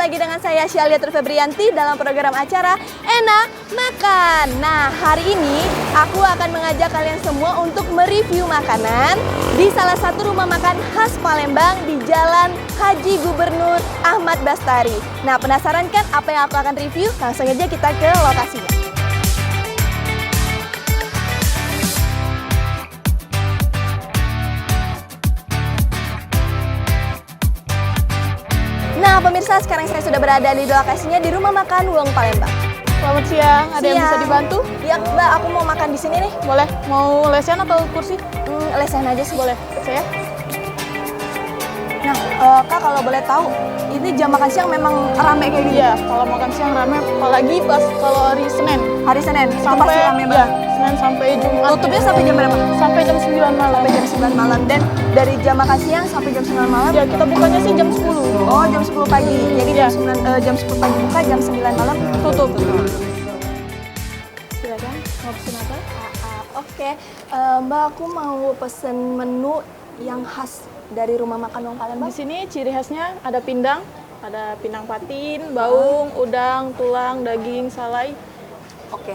lagi dengan saya Syaliatur Febrianti dalam program acara Enak Makan. Nah, hari ini aku akan mengajak kalian semua untuk mereview makanan di salah satu rumah makan khas Palembang di Jalan Haji Gubernur Ahmad Bastari. Nah, penasaran kan apa yang aku akan review? Langsung aja kita ke lokasinya. Nah, pemirsa, sekarang saya sudah berada di lokasinya di rumah makan Wong Palembang. Selamat siang, ada yang bisa dibantu? Iya, Mbak, aku mau makan di sini nih. Boleh, mau lesehan atau kursi? Lesehan aja sih. Boleh, saya. Nah, Kak, kalau boleh tahu, ini jam makan siang memang rame kayak gini? Iya, kalau makan siang rame, apalagi pas kalau hari Senin. Hari Senin, itu Sampai, pasti rame ya, banget. Senin sampai Jumat. Tutupnya sampai jam berapa? Sampai jam 9 malam. Sampai jam 9 malam. Dan dari jam makan siang sampai jam 9 malam? Ya, kita bukanya sih jam 10. Oh, jam 10 pagi. Jadi Ya. jam 10 pagi buka, jam 9 malam tutup. Silakan, mau pesen apa? Oke, Mbak, aku mau pesen menu yang khas dari rumah makan Wong Palembang. Di sini ciri khasnya ada pindang patin, baung, udang, tulang, daging, salai. Oke,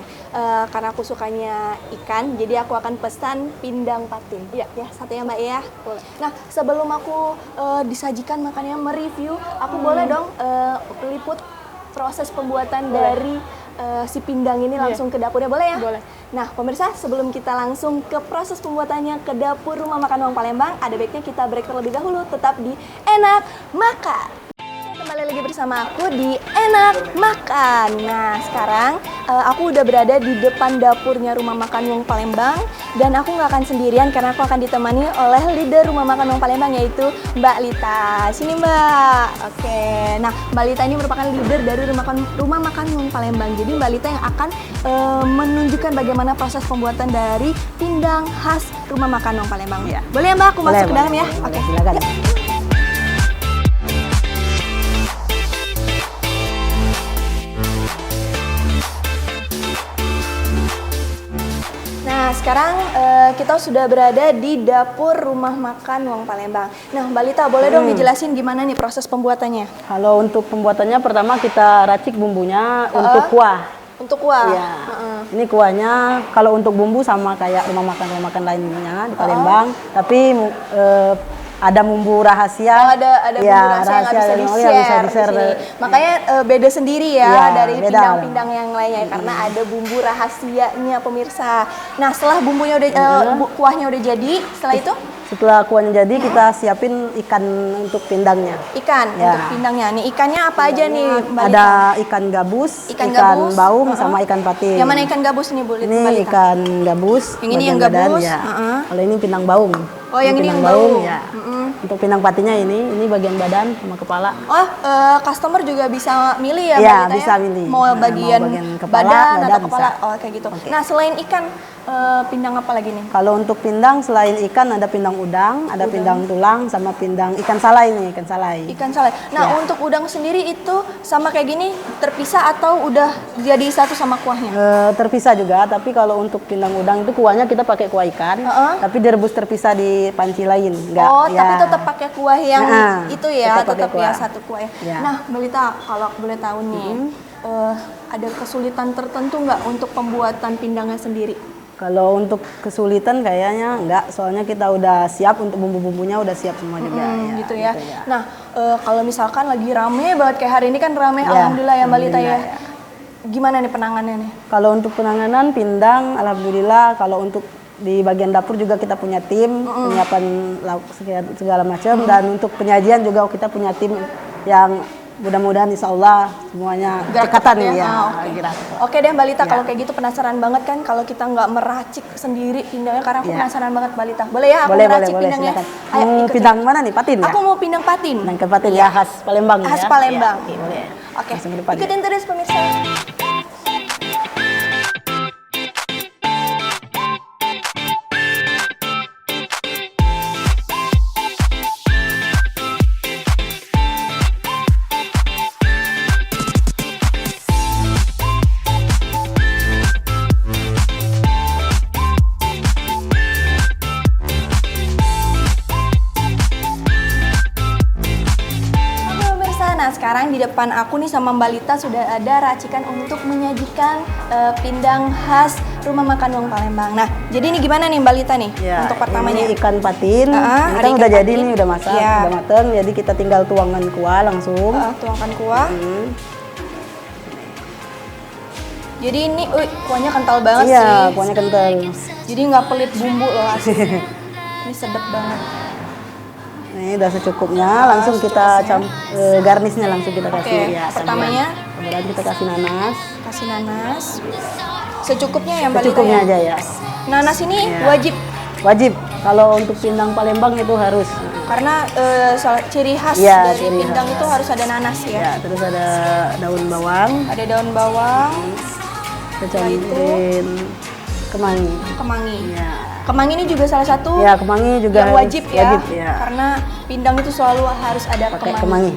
karena aku sukanya ikan, jadi aku akan pesan pindang patin. Iya, ya, satu ya Mbak ya. Boleh. Nah, sebelum aku disajikan makannya mereview, aku boleh dong liput proses pembuatan dari si pindang ini langsung ke dapurnya, boleh ya? Boleh. Nah, pemirsa, sebelum kita langsung ke proses pembuatannya ke dapur rumah makan Wong Palembang, ada baiknya kita break terlebih dahulu, tetap di Enak Makan. Kembali lagi bersama aku di Enak Makan. Nah, sekarang aku udah berada di depan dapurnya rumah makan Wong Palembang. Dan aku nggak akan sendirian karena aku akan ditemani oleh leader rumah makan Wong Palembang, yaitu Mbak Lita. Sini Mbak. Oke, nah Mbak Lita ini merupakan leader dari rumah makan Wong Palembang. Jadi Mbak Lita yang akan menunjukkan bagaimana proses pembuatan dari pindang khas rumah makan Wong Palembang. Ya. Boleh ya Mbak, aku masuk ke dalam ya? Oke, silakan. Yuk. Nah, sekarang kita sudah berada di dapur rumah makan Wong Palembang. Nah, Mbak Lita, boleh dong dijelasin gimana nih proses pembuatannya? Kalau untuk pembuatannya pertama kita racik bumbunya untuk kuah. Untuk kuah? Ya. Ini kuahnya kalau untuk bumbu sama kayak rumah makan lainnya di Palembang, tapi ada bumbu rahasia. Oh, ada bumbu rahasia yang nggak bisa di-share di sini. Makanya beda sendiri ya dari beda. pindang-pindang yang lainnya karena ada bumbu rahasianya pemirsa. Nah, setelah bumbunya udah kuahnya udah jadi, setelah itu Setelah kuahnya jadi kita siapin ikan untuk pindangnya. ikan Ya. untuk pindangnya. Nih ikannya apa aja nih, Mbak Lita? Ada ikan gabus, Ikan ikan gabus, baung sama ikan patin. Yang mana ikan gabus nih, Bu Lita? Ini Mbak Lita? ikan gabus. Yang ini bagian yang badan, gabus, ya. heeh. Kalau ini pindang baung. Oh, yang ini yang pindang baung. ya. Untuk pindang patinya ini bagian badan sama kepala. Oh, customer juga bisa milih ya, Iya, Mbak Lita, bisa ya? milih. Mau Nah, bagian, mau bagian kepala, badan atau badan kepala? bisa. Oh, kayak gitu. Oke. Nah, selain ikan, pindang apa lagi nih? Kalau untuk pindang selain ikan ada pindang udang, ada pindang tulang sama pindang ikan salai nih, ikan salai. Ikan salai. Nah, Ya. untuk udang sendiri itu sama kayak gini terpisah atau udah jadi satu sama kuahnya? Terpisah juga, tapi kalau untuk pindang udang itu kuahnya kita pakai kuah ikan, tapi direbus terpisah di panci lain. Enggak, Oh, ya. tapi tetap pakai kuah yang Nah, itu ya, tetap pakai tetap ya kuah. satu kuah ya. Ya. Nah, Mbak Lita, kalau aku boleh tahu nih, ada kesulitan tertentu nggak untuk pembuatan pindangnya sendiri? Kalau untuk kesulitan kayaknya enggak, soalnya kita udah siap untuk bumbu-bumbunya udah siap semua juga. Gitu ya. Nah, kalau misalkan lagi rame banget kayak hari ini kan rame, Ya, alhamdulillah ya Mbak Lita ya. alhamdulillah, Gimana nih penanganannya nih? Kalau untuk penanganan pindang, alhamdulillah. Kalau untuk di bagian dapur juga kita punya tim penyiapan lauk segala macam, dan untuk penyajian juga kita punya tim yang mudah-mudahan insya Allah semuanya cekatan ya. Gerak. Oke deh Mbak Lita, Ya. kalau kayak gitu penasaran banget kan kalau kita nggak meracik sendiri pindangnya, karena aku Ya. penasaran banget Mbak Lita. Boleh ya aku Boleh, meracik boleh, pindangnya? silakan. Ayo, Mau ikutin. pindang mana nih? Patin ya? Aku mau pindang patin. Pindang ke patin ya, khas Palembang Khas ya. Palembang. Ya, oke, boleh. Oke, Langsung ke depan, ikutin terus pemirsa. Oke pemirsa, nah sekarang di depan aku nih sama Mbak Lita sudah ada racikan untuk menyajikan pindang khas rumah makan Wong Palembang. Nah, jadi ini gimana nih Mbak Lita nih Ya, untuk pertamanya? ini ikan patin. Ini ada kan ikan udah jadi patin. nih, udah masak, Ya. udah mateng. Jadi kita tinggal tuangkan kuah langsung. Tuangkan kuah. Hmm. Jadi ini, kuahnya kental banget Iya, sih. kuahnya kental. Jadi nggak pelit bumbu loh asli. Ini sedap banget. Ini udah secukupnya, langsung kita garnisnya langsung kita kasih. Oke, pertamanya? Kemudian kita kasih nanas. Kasih nanas. Secukupnya ya Mbak Lita Secukupnya ya? aja ya. Nanas ini Iya. wajib Wajib. Kalau untuk pindang Palembang itu harus. karena ciri khas Iya, dari ciri pindang khas. itu harus ada nanas ya. Ya, terus ada daun bawang. Ada daun bawang, Kita Setelah itu? campurin kemangi. kemangi. Ya. Kemangi ini juga salah satu Ya, kemangi juga yang harus- wajib ya. Wajib ya. Karena pindang itu selalu harus ada Pakai kemangi. kemangi.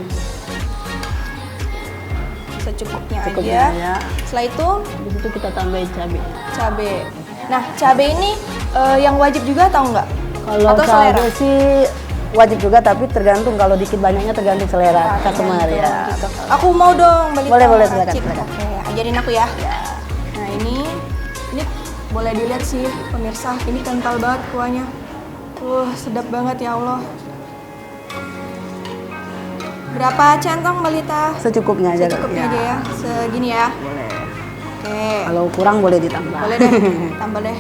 Secukupnya Cukupnya aja. ya. Setelah itu Di situ kita tambahin cabai. cabe. Nah, cabe ini yang wajib juga atau enggak? Kalau Atau selera? cabai sih wajib juga, tapi tergantung, kalau dikit banyaknya tergantung selera customer Tergantung, ya. gitu. Aku mau dong Mbak Lita Boleh, silakan, racik. silakan. Oke, ajarin aku ya. Nah ini boleh dilihat sih pemirsa, ini kental banget kuahnya. Sedap banget ya Allah. Berapa centong Mbak Lita? Secukupnya aja. Secukupnya aja ya, segini ya. Boleh. Oke, Kalau kurang boleh ditambah. boleh deh, tambah deh.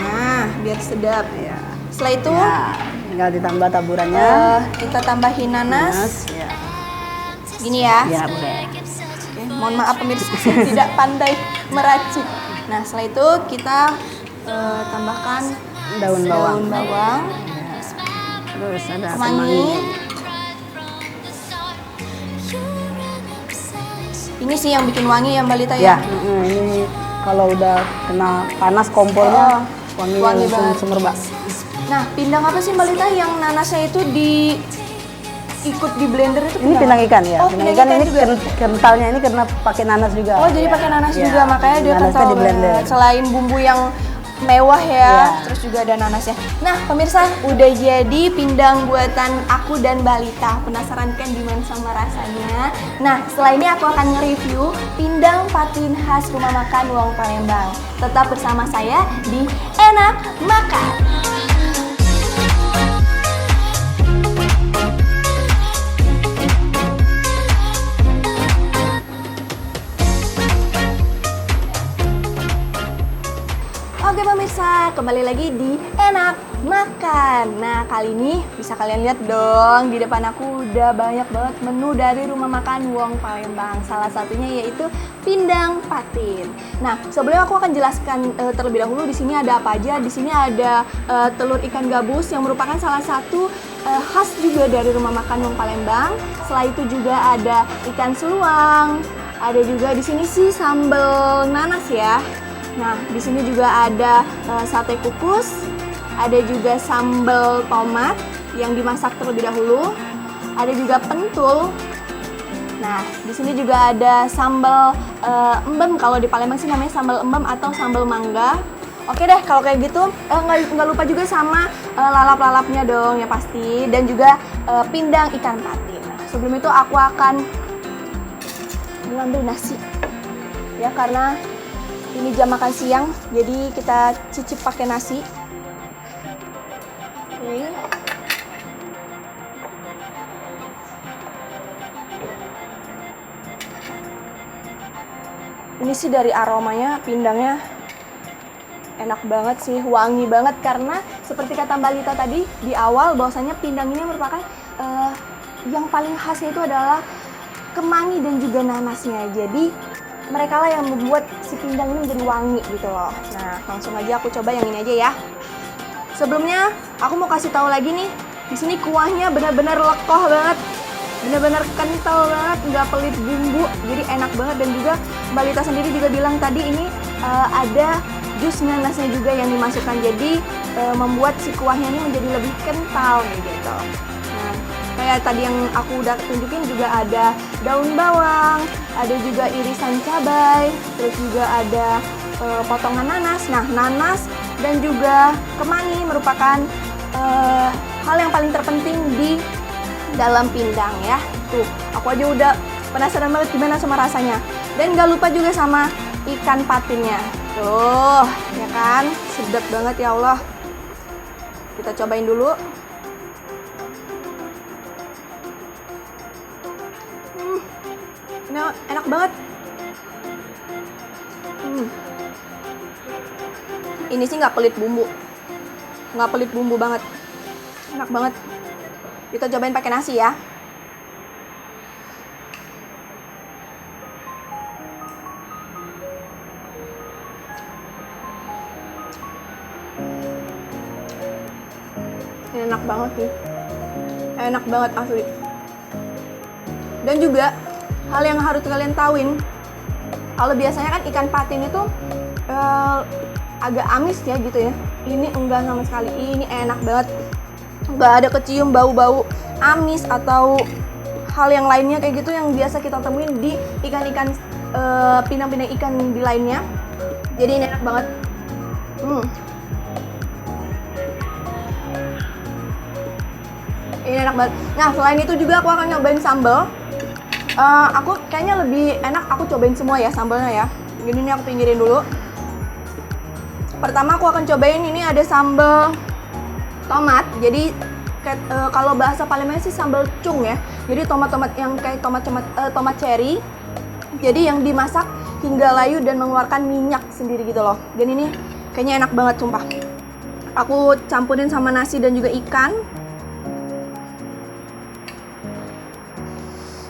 Nah, biar sedap. Ya. Setelah itu Ya, tinggal ditambah taburannya. kita tambahin nanas. Nanas. Ya. Gini ya. Ya, boleh. Oke, mohon maaf pemirsa, saya tidak pandai meracik. Nah, setelah itu kita tambahkan Daun bawang. daun bawang, Terus ada kemangi. kemangi. Ini sih yang bikin wangi ya Mbak Lita Ya, ya. ini kalau udah kena panas kompornya, wanginya wangi langsung banget. semerbak. Nah, pindang apa sih Mbak Lita yang nanasnya itu ikut di blender itu? Ini pindang ikan ya. Oh, Pindang pindang ikan ini juga. kentalnya ini karena pakai nanas juga. Oh, jadi pakai nanas Ya, juga, makanya dia nanasnya kental di blender. banget. Selain bumbu yang mewah ya, Ya. terus juga ada nanasnya. Nah, pemirsa, udah jadi pindang buatan aku dan Balita. Penasaran kan gimana sama rasanya? Nah, setelah ini aku akan nge-review pindang patin khas rumah makan Wong Palembang. Tetap bersama saya di Enak Makan. Oke pemirsa, kembali lagi di Enak Makan. Nah, kali ini bisa kalian lihat dong, di depan aku udah banyak banget menu dari rumah makan Wong Palembang. Salah satunya yaitu pindang patin. Nah, sebelumnya aku akan jelaskan terlebih dahulu di sini ada apa aja. Di sini ada telur ikan gabus yang merupakan salah satu khas juga dari rumah makan Wong Palembang. Setelah itu juga ada ikan seluang. Ada juga di sini sih sambal nanas ya. Nah, di sini juga ada sate kukus, ada juga sambal tomat yang dimasak terlebih dahulu, ada juga pentul. Nah, di sini juga ada sambal embem, kalau di Palembang sih namanya sambal embem atau sambal mangga. Oke deh, kalau kayak gitu nggak lupa juga sama lalap-lalapnya dong ya pasti, dan juga pindang ikan patin. Nah, sebelum itu aku akan mengambil nasi ya, karena ini jam makan siang, jadi kita cicip pakai nasi. Oke. Ini sih dari aromanya, pindangnya enak banget sih, wangi banget, karena seperti kata Mbak Lita tadi di awal bahwasanya pindang ini merupakan yang paling khasnya itu adalah kemangi dan juga nanasnya. Jadi mereka lah yang membuat si pindang ini menjadi wangi gitu loh. Nah, langsung aja aku coba yang ini aja ya. Sebelumnya aku mau kasih tahu lagi nih, di sini kuahnya benar-benar lekoh banget, benar-benar kental banget, nggak pelit bumbu, jadi enak banget. Dan juga Mbak Lita sendiri juga bilang tadi ini ada jus nanasnya juga yang dimasukkan, jadi membuat si kuahnya ini menjadi lebih kental gitu. Nah, kayak tadi yang aku udah tunjukin juga ada daun bawang, ada juga irisan cabai, terus juga ada potongan nanas. Nah, nanas dan juga kemangi merupakan hal yang paling terpenting di dalam pindang ya. Tuh, aku aja udah Penasaran banget gimana sama rasanya. Dan nggak lupa juga sama ikan patinnya. Tuh, ya kan? Sedap banget ya Allah. Kita cobain dulu. Ini enak banget. Ini sih nggak pelit bumbu. Nggak pelit bumbu banget. Enak banget. Kita cobain pakai nasi ya. Ini enak banget sih. Enak banget asli. Dan juga hal yang harus kalian tahuin, kalau biasanya kan ikan patin itu agak amis ya gitu ya. Ini enggak sama sekali. Ini enak banget. Nggak ada kecium bau-bau amis atau hal yang lainnya kayak gitu yang biasa kita temuin di ikan-ikan pinang-pinang ikan di lainnya. Jadi ini enak banget. Ini enak banget. Nah, selain itu juga aku akan nyobain sambal. Aku kayaknya lebih enak aku cobain semua ya sambalnya ya. Gini nih aku pinggirin dulu. Pertama aku akan cobain ini ada sambal tomat. Jadi kalau bahasa Palembang sih sambal cung ya. Jadi tomat-tomat yang kayak tomat cherry. Jadi yang dimasak hingga layu dan mengeluarkan minyak sendiri gitu loh. Dan ini kayaknya enak banget sumpah. Aku campurin sama nasi dan juga ikan.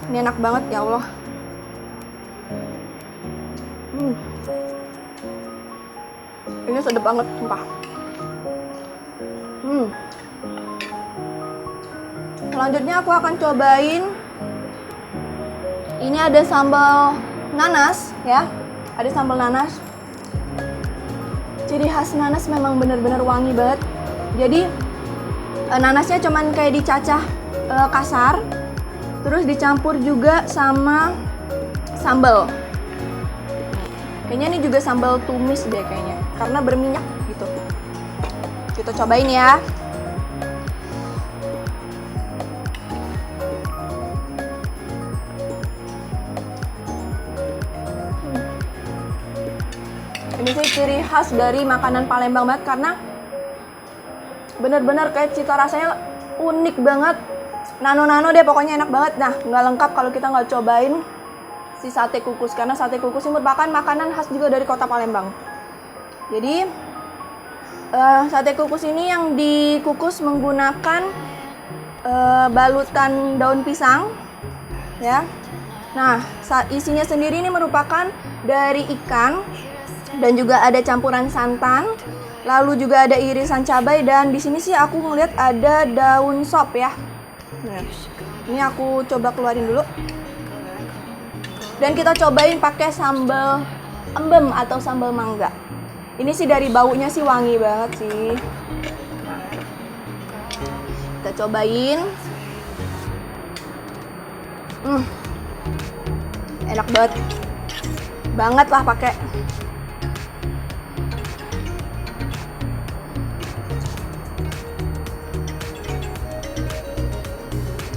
Ini enak banget ya Allah. Ini sedap banget sumpah. Selanjutnya aku akan cobain. Ini ada sambal nanas ya. Ada sambal nanas. Ciri khas nanas memang benar-benar wangi banget. Jadi nanasnya cuman kayak dicacah kasar. Terus dicampur juga sama sambal. Kayaknya ini juga sambal tumis deh kayaknya. Karena berminyak gitu. Kita cobain ya. Ini sih ciri khas dari makanan Palembang banget karena bener-bener kayak cita rasanya unik banget. Nano-nano deh pokoknya enak banget. Nah, nggak lengkap kalau kita nggak cobain si sate kukus. Karena sate kukus ini merupakan makanan khas juga dari kota Palembang. Jadi, sate kukus ini yang dikukus menggunakan balutan daun pisang. Ya. Nah, isinya sendiri ini merupakan dari ikan. Dan juga ada campuran santan. Lalu juga ada irisan cabai. Dan di sini sih aku ngeliat ada daun sop ya. Nah, ini aku coba keluarin dulu. Dan kita cobain pakai sambal embem atau sambal mangga. Ini sih dari baunya sih wangi banget sih. Kita cobain. Enak banget. Banget lah pakai.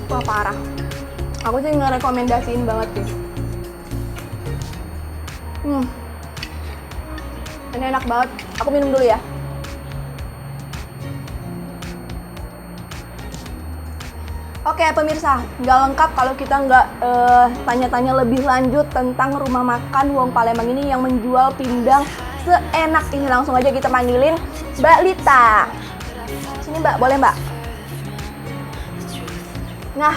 Wah parah. Aku sih ngerekomendasiin banget sih. Ini enak banget. Aku minum dulu ya. Oke pemirsa, nggak lengkap kalau kita nggak tanya-tanya lebih lanjut tentang rumah makan Wong Palembang ini yang menjual pindang seenak ini. Langsung aja kita panggilin Mbak Lita. Sini Mbak, boleh Mbak? Nah,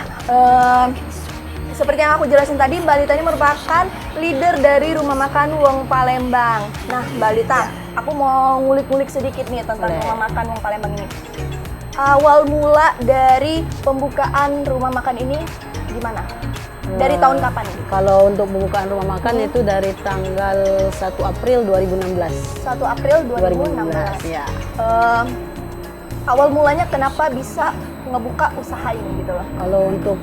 seperti yang aku jelasin tadi, Mbak Lita ini merupakan leader dari rumah makan Wong Palembang. Nah, Mbak Lita, aku mau ngulik-ngulik sedikit nih tentang rumah makan Wong Palembang ini. Awal mula dari pembukaan rumah makan ini gimana? Dari tahun kapan nih? Kalau untuk pembukaan rumah makan itu dari tanggal 1 April 2016. 1 April 2016. Ya. Awal mulanya kenapa bisa ngebuka usaha ini gitu loh? Kalau untuk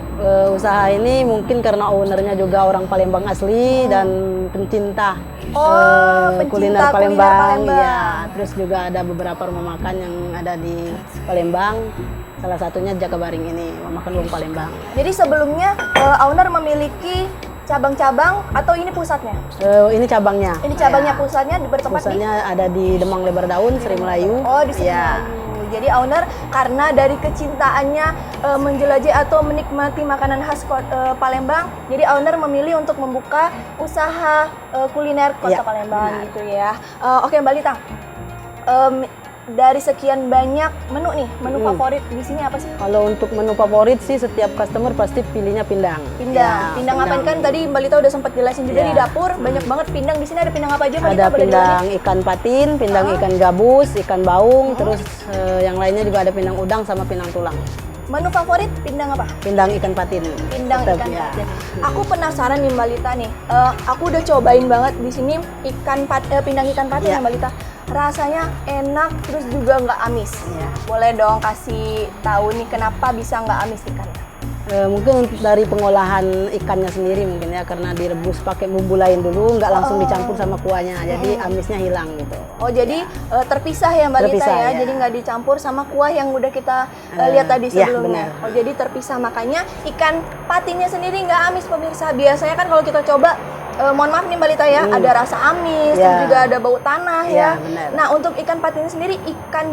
usaha ini mungkin karena ownernya juga orang Palembang asli dan pencinta kuliner Palembang. Ya, terus juga ada beberapa rumah makan yang ada di Palembang. Salah satunya Jakabaring ini, rumah makan Wong Palembang. Jadi sebelumnya owner memiliki cabang-cabang atau ini pusatnya? Ini cabangnya. Ini cabangnya, Ya. pusatnya bertempat di? Pusatnya ada di Demang Lebar Daun, Seri Melayu. Oh, di sini. Ya. Jadi owner karena dari kecintaannya menjelajah atau menikmati makanan khas Palembang, jadi owner memilih untuk membuka usaha kuliner Kota Ya, Palembang benar. gitu ya. Oke Mbak Lita, dari sekian banyak menu nih, menu favorit di sini apa sih? Kalau untuk menu favorit sih setiap customer pasti pilihnya pindang. Pindang. Ya, Pindang apa kan tadi Mbak Lita udah sempat jelasin juga Ya. di dapur, banyak banget pindang. Di sini ada pindang apa aja Mbak Lita? Ada Boleh pindang dijelasin? ikan patin, pindang ikan gabus, ikan baung, terus yang lainnya juga ada pindang udang sama pindang tulang. Menu favorit pindang apa? Pindang ikan patin. Pindang Tetap, ikan ya. patin. Aku penasaran nih Mbak Lita nih. Aku udah cobain banget di sini pindang ikan patin Ya. ya Mbak Lita. Rasanya enak terus juga nggak amis. Ya. Boleh dong kasih tahu nih kenapa bisa nggak amis ikannya? Mungkin dari pengolahan ikannya sendiri mungkin ya, karena direbus pakai bumbu lain dulu, nggak langsung dicampur sama kuahnya, jadi amisnya hilang gitu. Oh jadi terpisah ya Mbak Lita Terpisah, ya, ya. jadi nggak dicampur sama kuah yang udah kita lihat tadi ya, sebelumnya. benar. Oh jadi terpisah, makanya ikan patinnya sendiri nggak amis pemirsa. Biasanya kan kalau kita coba, mohon maaf nih Mbak Lita ya, ada rasa amis, Ya. terus juga ada bau tanah ya. Ya, benar. Nah untuk ikan patinnya sendiri,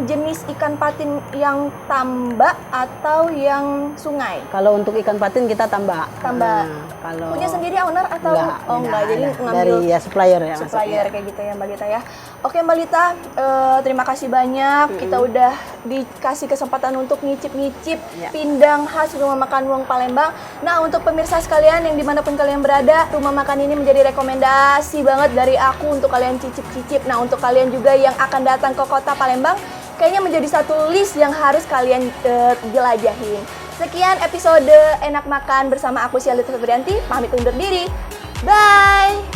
jenis ikan patin yang tambak atau yang sungai? Kalau untuk ikan patin kita tambah. Tambah. Kalau Punya sendiri owner atau? enggak, Oh enggak, jadi ada. ngambil dari ya supplier ya. supplier kayak gitu ya Mbak Lita ya. Oke Mbak Lita, terima kasih banyak. Kita udah dikasih kesempatan untuk ngicip-ngicip Ya. pindang khas rumah makan Wong Palembang. Nah untuk pemirsa sekalian yang dimanapun kalian berada, rumah makan ini menjadi rekomendasi banget dari aku untuk kalian cicip-cicip. Nah untuk kalian juga yang akan datang ke Kota Palembang, kayaknya menjadi satu list yang harus kalian jelajahin. Sekian episode Enak Makan bersama aku Syalita Febrianti, pamit undur diri. Bye!